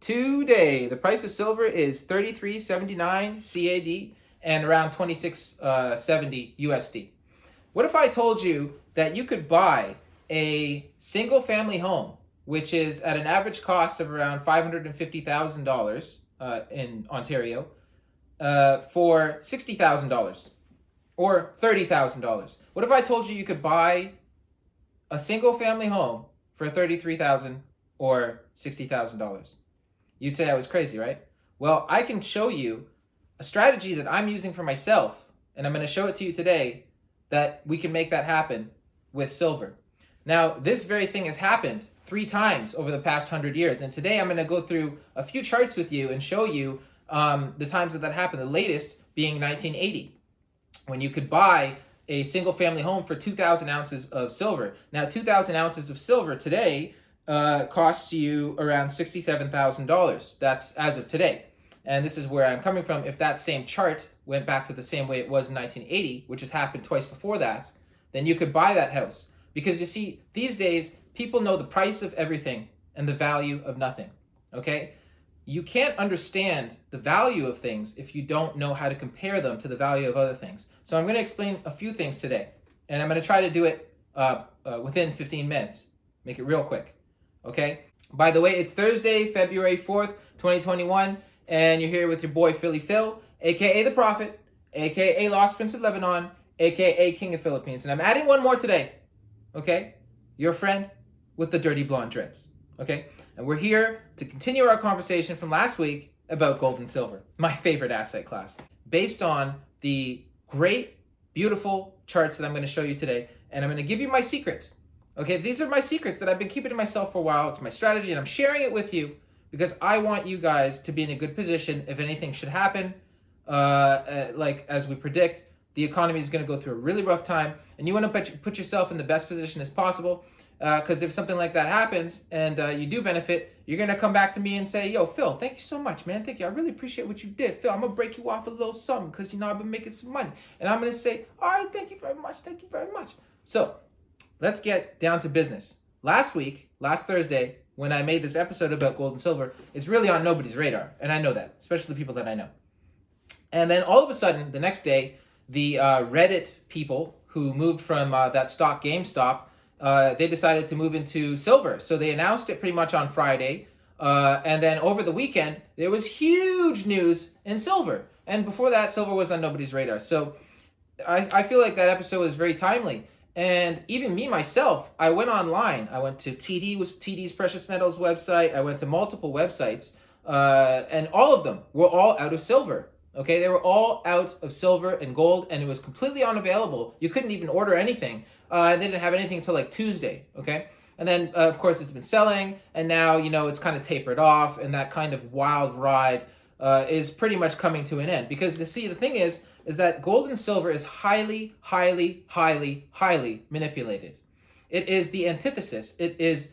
Today, the price of silver is 33.79 CAD and around 26.70 USD. What if I told you that you could buy a single family home, which is at an average cost of around $550,000 in Ontario, for $60,000 or $30,000? What if I told you you could buy a single family home for $33,000 or $60,000? You'd say I was crazy, right? Well, I can show you a strategy that I'm using for myself, and I'm going to show it to you today, that we can make that happen with silver. Now, this very thing has happened 3 times over the past 100 years, and today I'm going to go through a few charts with you and show you the times that happened, the latest being 1980, when you could buy a single family home for 2,000 ounces of silver. Now, 2,000 ounces of silver today costs you around $67,000. That's as of today. And this is where I'm coming from. If that same chart went back to the same way it was in 1980, which has happened twice before that, then you could buy that house. Because you see, these days, people know the price of everything and the value of nothing, okay? You can't understand the value of things if you don't know how to compare them to the value of other things. So I'm going to explain a few things today, and I'm going to try to do it within 15 minutes. Make it real quick, okay? By the way, it's Thursday, February 4th, 2021, and you're here with your boy Philly Phil, aka The Prophet, aka Lost Prince of Lebanon, aka King of Philippines. And I'm adding one more today, okay? Your friend with the dirty blonde dreads, okay? And we're here to continue our conversation from last week about gold and silver, my favorite asset class, based on the great, beautiful charts that I'm going to show you today. And I'm going to give you my secrets, okay? These are my secrets that I've been keeping to myself for a while. It's my strategy, and I'm sharing it with you because I want you guys to be in a good position if anything should happen. Like as we predict, the economy is going to go through a really rough time, and you want to put yourself in the best position as possible, because if something like that happens and you do benefit, you're going to come back to me and say, yo, Phil, thank you so much, man. Thank you. I really appreciate what you did. Phil, I'm going to break you off a little something because, you know, I've been making some money. And I'm going to say, all right, thank you very much. Thank you very much. So let's get down to business. Last Thursday, when I made this episode about gold and silver, it's really on nobody's radar. And I know that, especially the people that I know. And then all of a sudden, the next day, the Reddit people who moved from that stock GameStop, they decided to move into silver. So they announced it pretty much on Friday. And then over the weekend, there was huge news in silver. And before that, silver was on nobody's radar. So I feel like that episode was very timely. And even me, myself, I went online. I went to TD's Precious Metals website. I went to multiple websites. And all of them were all out of silver. Okay, they were all out of silver and gold, and it was completely unavailable. You couldn't even order anything. They didn't have anything until like Tuesday, okay? And then, of course, it's been selling, and now, you know, it's kind of tapered off, and that kind of wild ride is pretty much coming to an end. Because, you see, the thing is that gold and silver is highly, highly, highly, highly manipulated. It is the antithesis. It is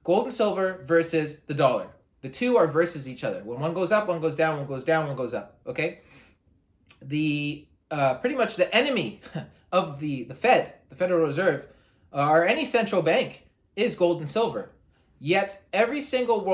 gold and silver versus the dollar. The two are versus each other. When one goes up, one goes down, one goes down, one goes up, okay? The pretty much the enemy of the Fed, the Federal Reserve, or any central bank is gold and silver. Yet every single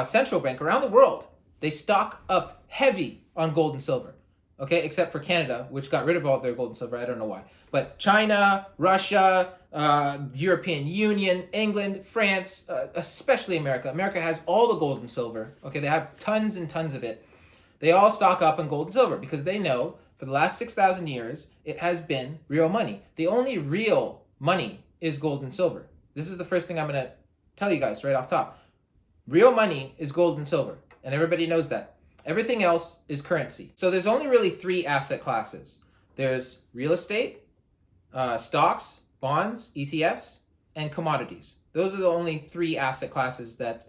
central bank around the world, they stock up heavy on gold and silver, okay? Except for Canada, which got rid of all of their gold and silver. I don't know why. But China, Russia, the European Union, England, France, especially America. America has all the gold and silver. Okay, they have tons and tons of it. They all stock up on gold and silver because they know for the last 6,000 years, it has been real money. The only real money is gold and silver. This is the first thing I'm going to tell you guys right off top. Real money is gold and silver, and everybody knows that. Everything else is currency. So there's only really 3 asset classes. There's real estate, stocks, bonds, ETFs, and commodities. Those are the only 3 asset classes that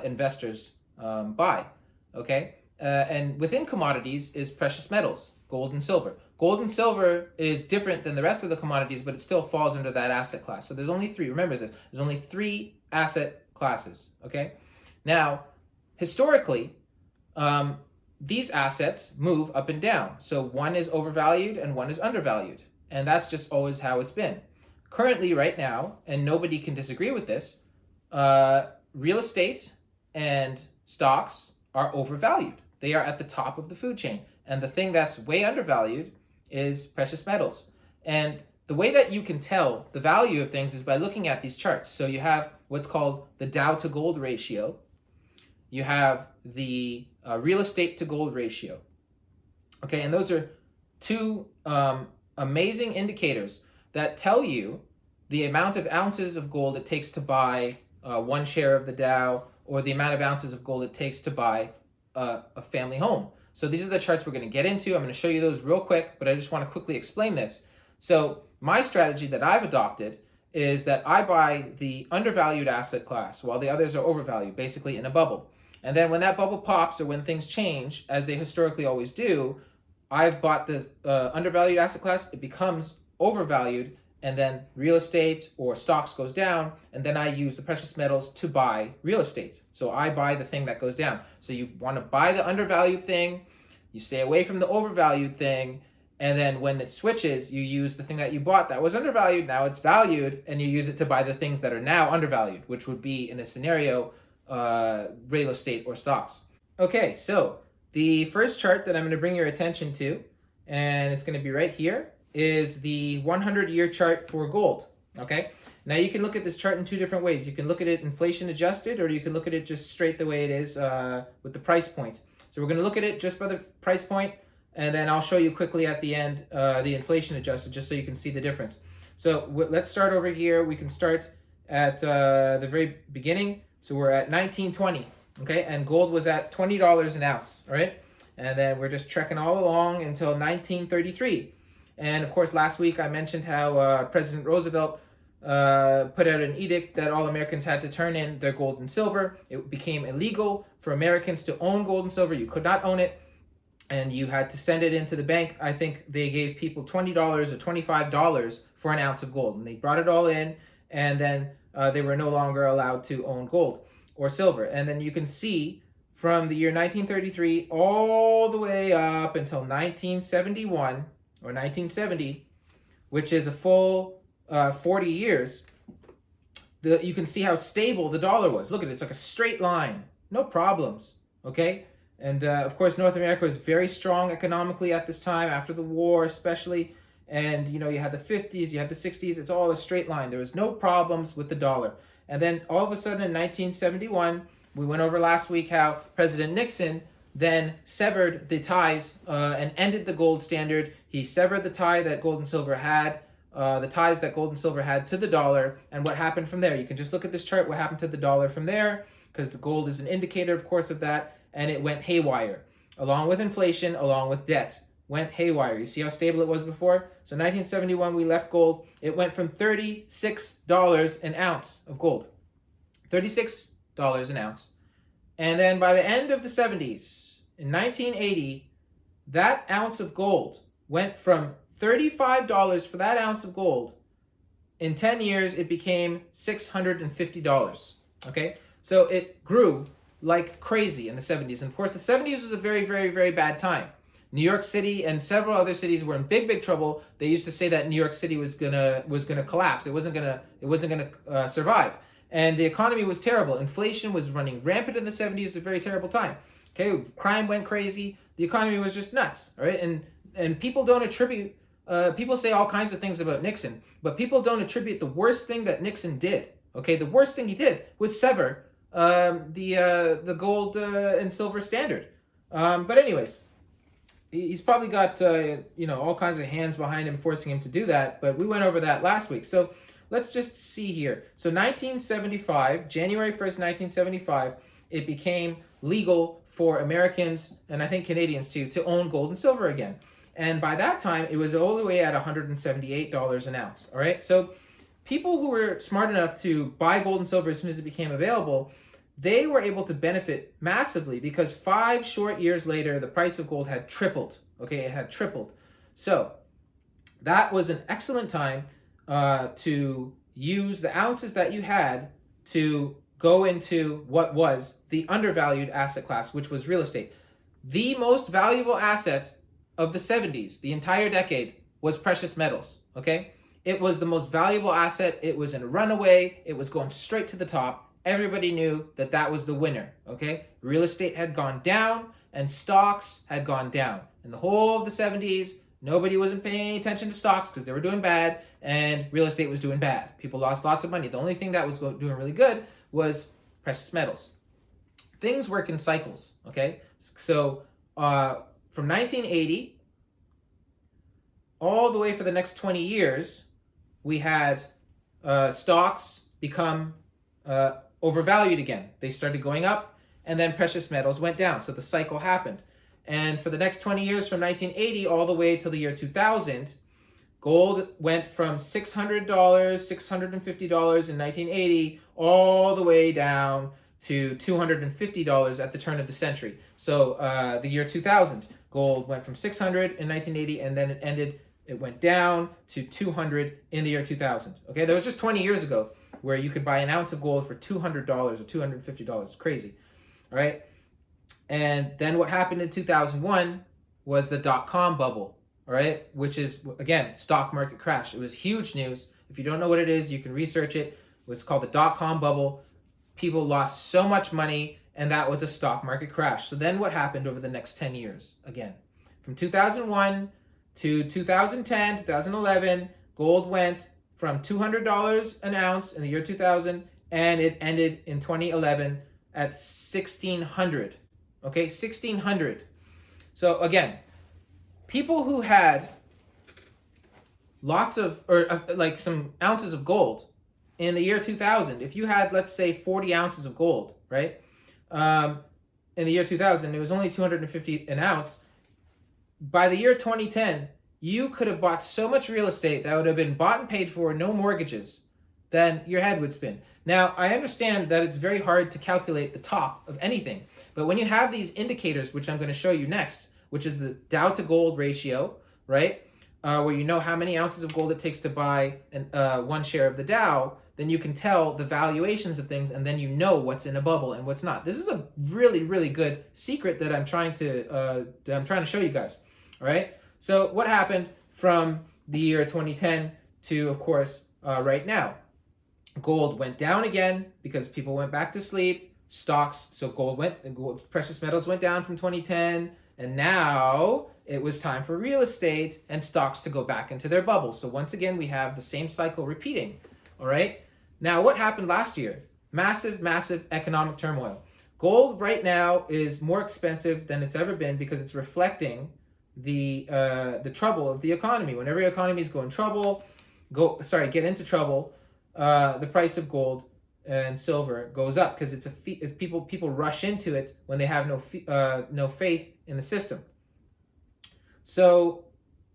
investors buy, okay? And within commodities is precious metals, gold and silver. Gold and silver is different than the rest of the commodities, but it still falls under that asset class. So there's only 3. Remember this. There's only 3 asset classes, okay? Now, historically, these assets move up and down. So one is overvalued and one is undervalued. And that's just always how it's been. Currently, right now, and nobody can disagree with this, real estate and stocks are overvalued. They are at the top of the food chain. And the thing that's way undervalued is precious metals. And the way that you can tell the value of things is by looking at these charts. So you have what's called the Dow to gold ratio. You have the real estate to gold ratio. Okay, and those are two amazing indicators that tell you the amount of ounces of gold it takes to buy one share of the Dow, or the amount of ounces of gold it takes to buy a family home. So these are the charts we're going to get into. I'm going to show you those real quick, but I just want to quickly explain this. So my strategy that I've adopted is that I buy the undervalued asset class while the others are overvalued, basically in a bubble. And then when that bubble pops, or when things change, as they historically always do, I've bought the undervalued asset class, it becomes overvalued, and then real estate or stocks goes down, and then I use the precious metals to buy real estate. So I buy the thing that goes down. So you want to buy the undervalued thing, you stay away from the overvalued thing, and then when it switches, you use the thing that you bought that was undervalued, now it's valued, and you use it to buy the things that are now undervalued, which would be, in a scenario, real estate or stocks. Okay, so the first chart that I'm going to bring your attention to, and it's going to be right here, is the 100-year chart for gold. Okay, now you can look at this chart in two different ways. You can look at it inflation adjusted, or you can look at it just straight the way it is with the price point. So we're going to look at it just by the price point, and then I'll show you quickly at the end the inflation adjusted, just so you can see the difference. So let's start over here. We can start at the very beginning. So we're at 1920, okay, and gold was at $20 an ounce, all right? And then we're just trekking all along until 1933. And of course, last week I mentioned how President Roosevelt put out an edict that all Americans had to turn in their gold and silver. It became illegal for Americans to own gold and silver. You could not own it, and you had to send it into the bank. I think they gave people $20 or $25 for an ounce of gold, and they brought it all in, and then they were no longer allowed to own gold or silver. And then you can see from the year 1933 all the way up until 1971 or 1970, which is a full 40 years, you can see how stable the dollar was. Look at it, it's like a straight line, no problems, okay? And of course, North America was very strong economically at this time, after the war especially. And you know, you had the 50s, you had the 60s, it's all a straight line. There was no problems with the dollar. And then all of a sudden in 1971, we went over last week how President Nixon then severed the ties and ended the gold standard. He severed the tie that gold and silver had, the ties that gold and silver had to the dollar. And what happened from there? You can just look at this chart, what happened to the dollar from there, because the gold is an indicator, of course, of that. And it went haywire, along with inflation, along with debt. Went haywire. You see how stable it was before? So 1971, we left gold. It went from $36 an ounce of gold. $36 an ounce. And then by the end of the 70s, in 1980, that ounce of gold went from $35 for that ounce of gold. In 10 years, it became $650. Okay? So it grew like crazy in the 70s. And of course, the 70s was a very, very, very bad time. New York City and several other cities were in big, big trouble. They used to say that New York City was gonna collapse. It wasn't gonna survive. And the economy was terrible. Inflation was running rampant in the 70s. It was a very terrible time. Okay, crime went crazy. The economy was just nuts. All right, and people don't attribute. People say all kinds of things about Nixon, but people don't attribute the worst thing that Nixon did. Okay, the worst thing he did was sever the gold and silver standard. But anyways, he's probably got all kinds of hands behind him forcing him to do that. But we went over that last week. So let's just see here. So 1975, January 1st, 1975, it became legal for Americans, and I think Canadians too, to own gold and silver again. And by that time, it was all the way at $178 an ounce. All right, so people who were smart enough to buy gold and silver as soon as it became available, they were able to benefit massively, because 5 short years later, the price of gold had tripled. Okay, it had tripled. So that was an excellent time to use the ounces that you had to go into what was the undervalued asset class, which was real estate. The most valuable asset of the 70s, the entire decade, was precious metals. Okay, it was the most valuable asset. It was in a runaway. It was going straight to the top. everybody knew that that was the winner, okay? Real estate had gone down and stocks had gone down. In the whole of the 70s, nobody wasn't paying any attention to stocks because they were doing bad, and real estate was doing bad. People lost lots of money. The only thing that was doing really good was precious metals. Things work in cycles, okay? So from 1980 all the way for the next 20 years, we had stocks become overvalued again. They started going up, and then precious metals went down. So the cycle happened. And for the next 20 years, from 1980 all the way till the year 2000, gold went from $600, $650 in 1980, all the way down to $250 at the turn of the century. So the year 2000, gold went from 600 in 1980, and then it went down to 200 in the year 2000. Okay, that was just 20 years ago, where you could buy an ounce of gold for $200 or $250. Crazy, all right? And then what happened in 2001 was the dot-com bubble, all right? Which is, again, stock market crash. It was huge news. If you don't know what it is, you can research it. It was called the dot-com bubble. People lost so much money, and that was a stock market crash. So then what happened over the next 10 years? Again, from 2001 to 2010, 2011, gold went from $200 an ounce in the year 2000, and it ended in 2011 at $1,600. Okay, $1,600. So again, people who had lots of, or like some ounces of gold in the year 2000, if you had, let's say, 40 ounces of gold, right? In the year 2000, it was only $250 an ounce. By the year 2010, you could have bought so much real estate that would have been bought and paid for, no mortgages, then your head would spin. Now, I understand that it's very hard to calculate the top of anything, but when you have these indicators, which I'm going to show you next, which is the Dow to gold ratio, right, where you know how many ounces of gold it takes to buy one share of the Dow, then you can tell the valuations of things, and then you know what's in a bubble and what's not. This is a really, really good secret that I'm trying to show you guys. All right. So what happened from the year 2010 to, of course, right now? Gold went down again because people went back to sleep. Stocks, so precious metals went down from 2010, and now it was time for real estate and stocks to go back into their bubble. So once again, we have the same cycle repeating. All right. Now, what happened last year? Massive, massive economic turmoil. Gold right now is more expensive than it's ever been because it's reflecting the trouble of the economy. Whenever your economy is get into trouble, the price of gold and silver goes up because it's people rush into it when they have no faith in the system. So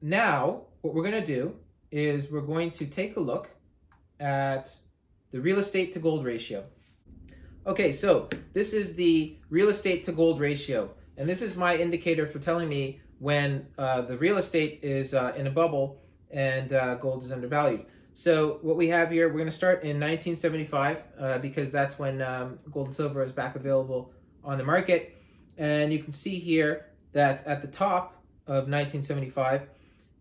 now what we're going to do is we're going to take a look at the real estate to gold ratio. Okay, so this is the real estate to gold ratio, and this is my indicator for telling me when the real estate is in a bubble and gold is undervalued. So what we have here, we're going to start in 1975 because that's when gold and silver is back available on the market. And you can see here that at the top of 1975,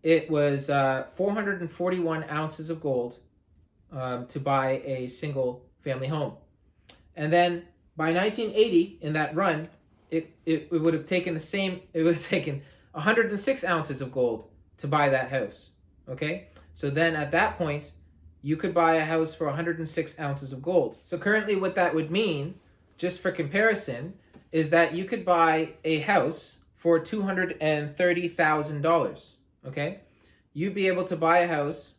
it was 441 ounces of gold to buy a single family home. And then by 1980, in that run, it would have taken 106 ounces of gold to buy that house. Okay, so then at that point, you could buy a house for 106 ounces of gold. So currently what that would mean, just for comparison, is that you could buy a house for $230,000. Okay, you'd be able to buy a house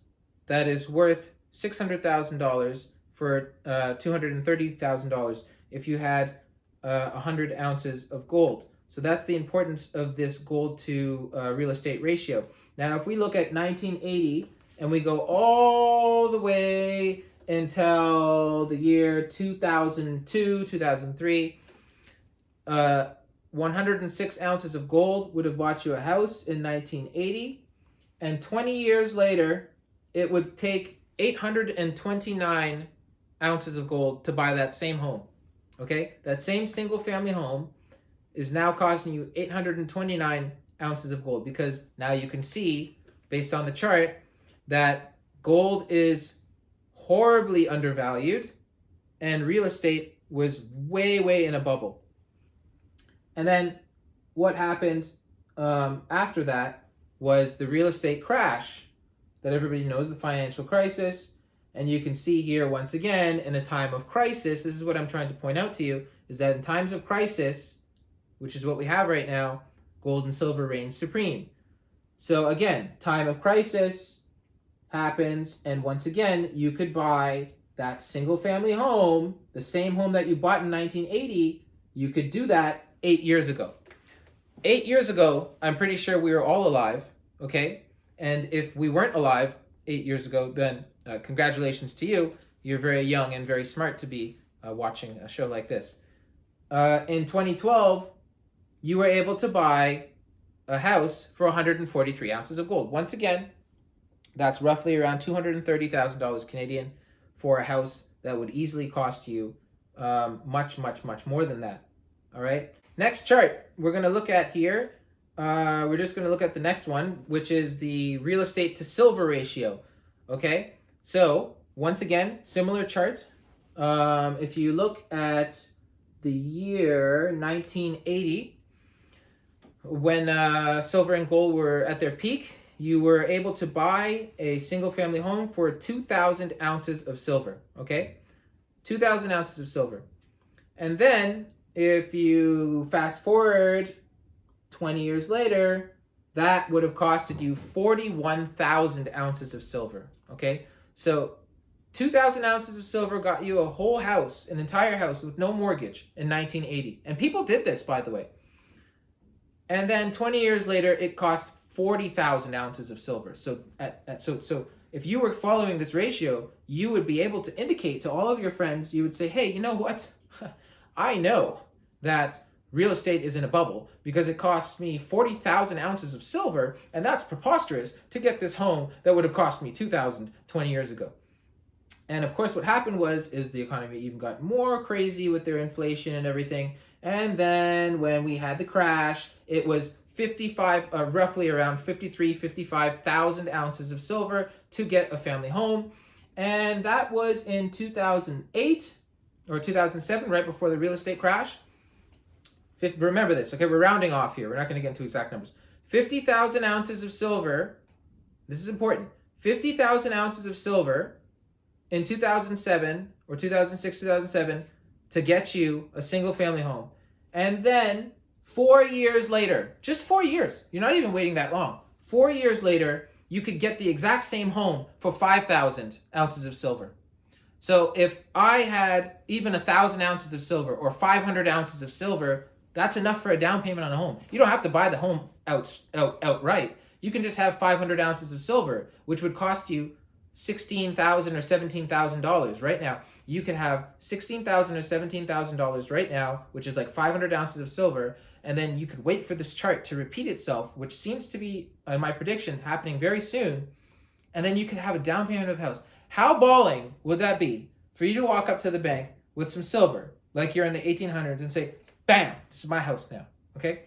that is worth $600,000 for $230,000 if you had 100 ounces of gold. So that's the importance of this gold to real estate ratio. Now, if we look at 1980 and we go all the way until the year 2002, 2003, 106 ounces of gold would have bought you a house in 1980. And 20 years later, it would take 829 ounces of gold to buy that same home. Okay, that same single family home is now costing you 829 ounces of gold, because now you can see, based on the chart, that gold is horribly undervalued and real estate was way in a bubble. And then what happened after that was the real estate crash that everybody knows, the financial crisis. And you can see here once again, in a time of crisis, this is what I'm trying to point out to you, is that in times of crisis, which is what we have right now, gold and silver reigns supreme. So again, time of crisis happens, and once again, you could buy that single family home, the same home that you bought in 1980, you could do that 8 years ago. 8 years ago, I'm pretty sure we were all alive, okay? And if we weren't alive 8 years ago, then congratulations to you. You're very young and very smart to be watching a show like this. In 2012, you were able to buy a house for 143 ounces of gold. Once again, that's roughly around $230,000 Canadian for a house that would easily cost you much more than that. All right. Next chart we're going to look at here. We're just going to look at the next one, which is the real estate to silver ratio. Okay. So once again, similar chart. If you look at the year 1980, when silver and gold were at their peak, you were able to buy a single family home for 2,000 ounces of silver, okay? 2,000 ounces of silver. And then if you fast forward 20 years later, that would have costed you 41,000 ounces of silver, okay? So 2,000 ounces of silver got you a whole house, an entire house with no mortgage in 1980. And people did this, by the way. And then 20 years later, it cost 40,000 ounces of silver. So so if you were following this ratio, you would be able to indicate to all of your friends, you would say, hey, you know what? I know that real estate is in a bubble because it costs me 40,000 ounces of silver, and that's preposterous to get this home that would have cost me 2,000 20 years ago. And of course, what happened is the economy even got more crazy with their inflation and everything. And then when we had the crash, it was roughly around 55,000 ounces of silver to get a family home. And that was in 2008 or 2007, right before the real estate crash. Remember this, okay? We're rounding off here. We're not going to get into exact numbers. 50,000 ounces of silver. This is important. 50,000 ounces of silver in 2007 or 2006, 2007 to get you a single family home. And then 4 years later, just 4 years, you're not even waiting that long. 4 years later, you could get the exact same home for 5,000 ounces of silver. So if I had even 1,000 ounces of silver or 500 ounces of silver, that's enough for a down payment on a home. You don't have to buy the home outright. You can just have 500 ounces of silver, which would cost you $16,000 or $17,000 right now. You can have $16,000 or $17,000 right now, which is like 500 ounces of silver, and then you could wait for this chart to repeat itself, which seems to be, in my prediction, happening very soon, and then you could have a down payment of a house. How balling would that be for you to walk up to the bank with some silver, like you're in the 1800s, and say, bam, this is my house now, okay?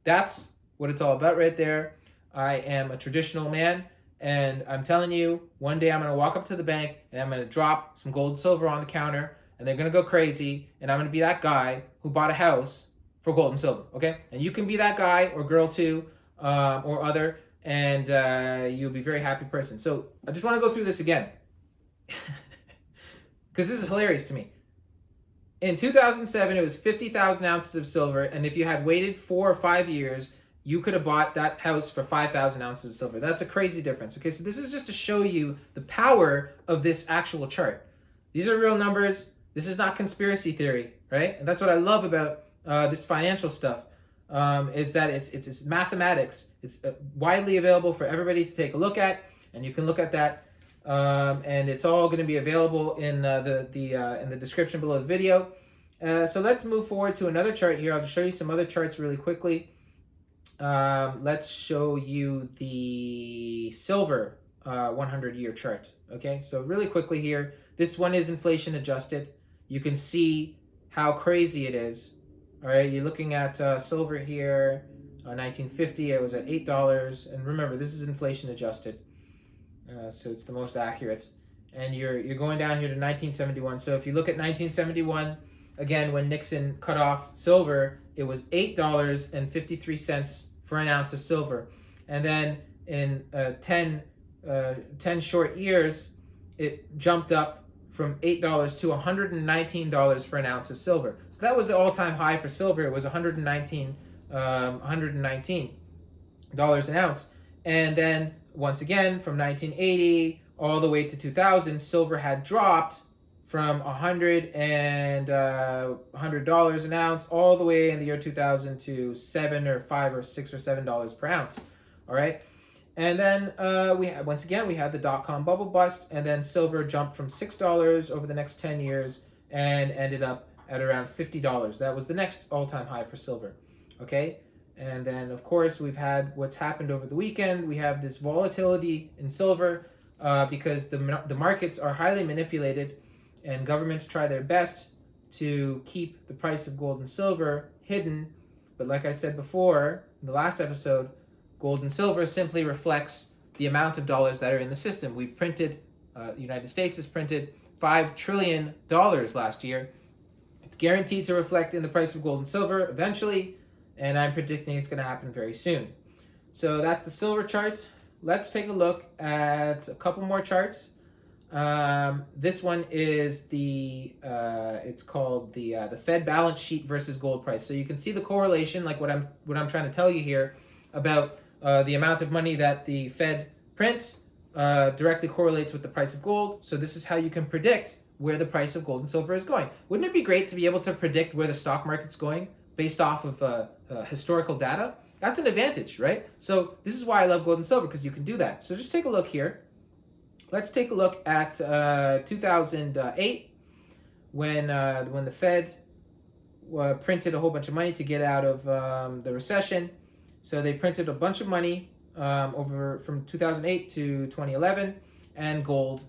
That's what it's all about right there. I am a traditional man. And I'm telling you, one day I'm going to walk up to the bank and I'm going to drop some gold and silver on the counter, and they're going to go crazy, and I'm going to be that guy who bought a house for gold and silver, okay? And you can be that guy or girl too, or other, and you'll be a very happy person. So I just want to go through this again because this is hilarious to me. In 2007, it was 50,000 ounces of silver, and if you had waited 4 or 5 years, you could have bought that house for 5,000 ounces of silver. That's a crazy difference. Okay, so this is just to show you the power of this actual chart. These are real numbers. This is not conspiracy theory, right? And that's what I love about this financial stuff, is that it's mathematics. It's widely available for everybody to take a look at, and you can look at that. And it's all going to be available in the description below the video. So let's move forward to another chart here. I'll just show you some other charts really quickly. Let's show you the silver 100-year chart. Okay, so really quickly here, this one is inflation adjusted. You can see how crazy it is. All right, you're looking at silver here, 1950, it was at $8. And remember, this is inflation adjusted. So it's the most accurate. and you're going down here to 1971. So if you look at 1971, again, when Nixon cut off silver, it was $8.53 for an ounce of silver, and then in 10 short years, it jumped up from $8 to $119 for an ounce of silver. So that was the all-time high for silver. It was $119 an ounce. And then once again, from 1980 all the way to 2000, silver had dropped from $100 an ounce all the way in the year 2000 to $7 or $5 or $6 or $7 per ounce. All right. And then we had the dot-com bubble bust, and then silver jumped from $6 over the next 10 years and ended up at around $50. That was the next all-time high for silver. Okay. And then, of course, we've had what's happened over the weekend. We have this volatility in silver because the markets are highly manipulated, and governments try their best to keep the price of gold and silver hidden. But like I said before in the last episode, gold and silver simply reflects the amount of dollars that are in the system. We've printed, the United States has printed $5 trillion last year. It's guaranteed to reflect in the price of gold and silver eventually, and I'm predicting it's going to happen very soon. So that's the silver charts. Let's take a look at a couple more charts. This one is it's called the Fed balance sheet versus gold price. So you can see the correlation, like what I'm trying to tell you here about the amount of money that the Fed prints directly correlates with the price of gold. So this is how you can predict where the price of gold and silver is going. Wouldn't it be great to be able to predict where the stock market's going based off of historical data? That's an advantage, right? So this is why I love gold and silver, because you can do that. So just take a look here. Let's take a look at 2008 when the Fed printed a whole bunch of money to get out of the recession. So they printed a bunch of money over from 2008 to 2011, and gold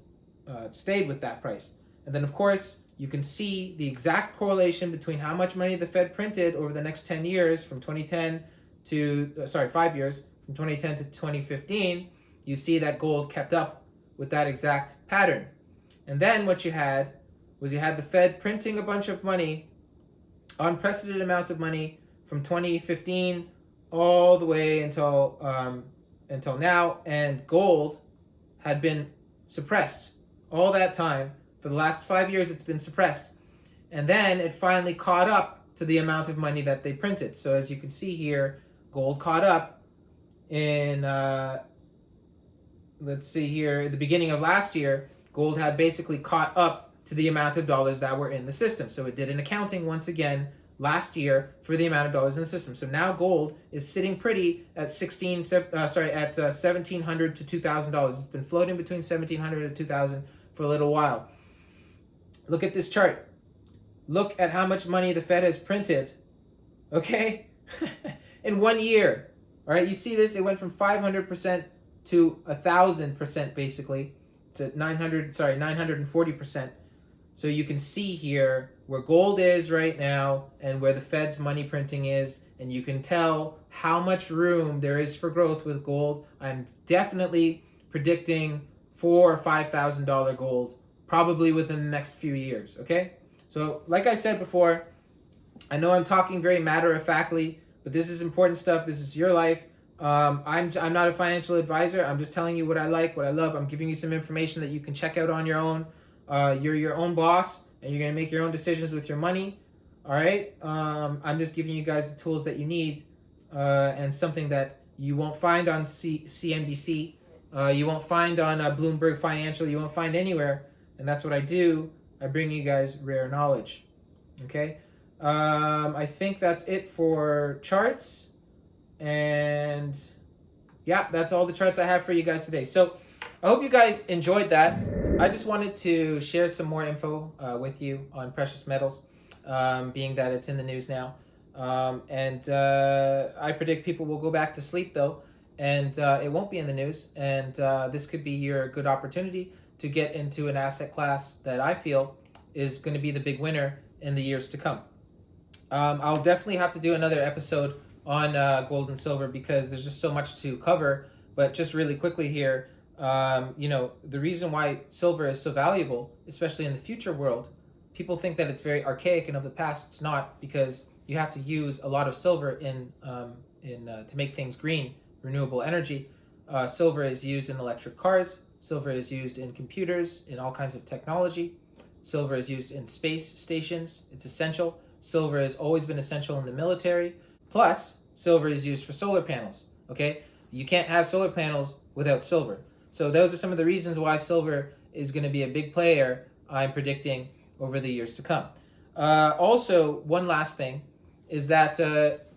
stayed with that price. And then, of course, you can see the exact correlation between how much money the Fed printed over the next 10 years, from 2010 to 5 years, from 2010 to 2015. You see that gold kept up with that exact pattern. And then what you had was the Fed printing a bunch of money, unprecedented amounts of money, from 2015 all the way until now, and gold had been suppressed all that time. For the last 5 years, it's been suppressed. And then it finally caught up to the amount of money that they printed. So as you can see here, gold caught up in, let's see here, at the beginning of last year, gold had basically caught up to the amount of dollars that were in the system. So it did an accounting once again last year for the amount of dollars in the system. So now gold is sitting pretty at $1,700 to $2,000. It's been floating between $1,700 to $2,000 for a little while. Look at this chart. Look at how much money the Fed has printed, okay, in 1 year. All right, you see this? It went from 500% to 1,000%, basically, to 940%. So you can see here where gold is right now and where the Fed's money printing is, and you can tell how much room there is for growth with gold. I'm definitely predicting $4,000 or $5,000 gold probably within the next few years, okay? So like I said before, I know I'm talking very matter-of-factly, but this is important stuff. This is your life. I'm not a financial advisor. I'm just telling you what I like, what I love. I'm giving you some information that you can check out on your own. You're your own boss, and you're going to make your own decisions with your money, all right? I'm just giving you guys the tools that you need, and something that you won't find on CNBC, you won't find on Bloomberg Financial, you won't find anywhere, and that's what I do. I bring you guys rare knowledge, okay? I think that's it for charts, and yeah, that's all the charts I have for you guys today. So I hope you guys enjoyed that. I just wanted to share some more info with you on precious metals, being that it's in the news now. I predict people will go back to sleep though, and it won't be in the news. And this could be your good opportunity to get into an asset class that I feel is going to be the big winner in the years to come. I'll definitely have to do another episode on gold and silver because there's just so much to cover. But just really quickly here, The reason why silver is so valuable, especially in the future world, people think that it's very archaic and of the past. It's not, because you have to use a lot of silver in to make things green, renewable energy. Silver is used in electric cars. Silver is used in computers, in all kinds of technology. Silver is used in space stations. It's essential. Silver has always been essential in the military. Plus, silver is used for solar panels. Okay, you can't have solar panels without silver. So those are some of the reasons why silver is going to be a big player, I'm predicting, over the years to come. Also, one last thing is that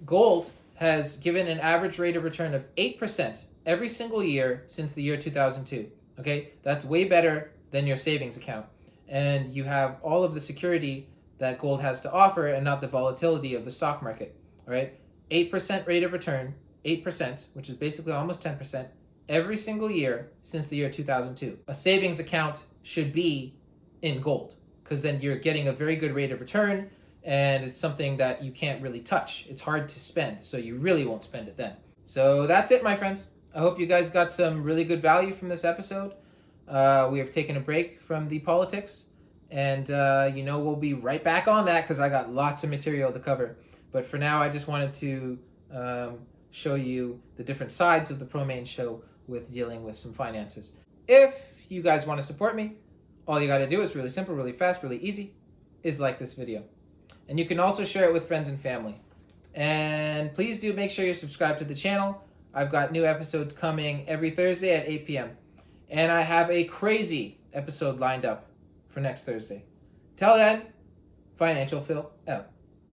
gold has given an average rate of return of 8% every single year since the year 2002. Okay, that's way better than your savings account. And you have all of the security that gold has to offer and not the volatility of the stock market. All right, 8% rate of return, 8%, which is basically almost 10%, every single year since the year 2002. A savings account should be in gold, because then you're getting a very good rate of return, and it's something that you can't really touch. It's hard to spend, so you really won't spend it then. So that's it, my friends. I hope you guys got some really good value from this episode. We have taken a break from the politics, and we'll be right back on that because I got lots of material to cover. But for now, I just wanted to show you the different sides of the Promain show with dealing with some finances. If you guys want to support me, all you got to do is really simple, really fast, really easy, is like this video. And you can also share it with friends and family. And please do make sure you're subscribed to the channel. I've got new episodes coming every Thursday at 8 p.m. And I have a crazy episode lined up for next Thursday. Till then, Financial Phil out.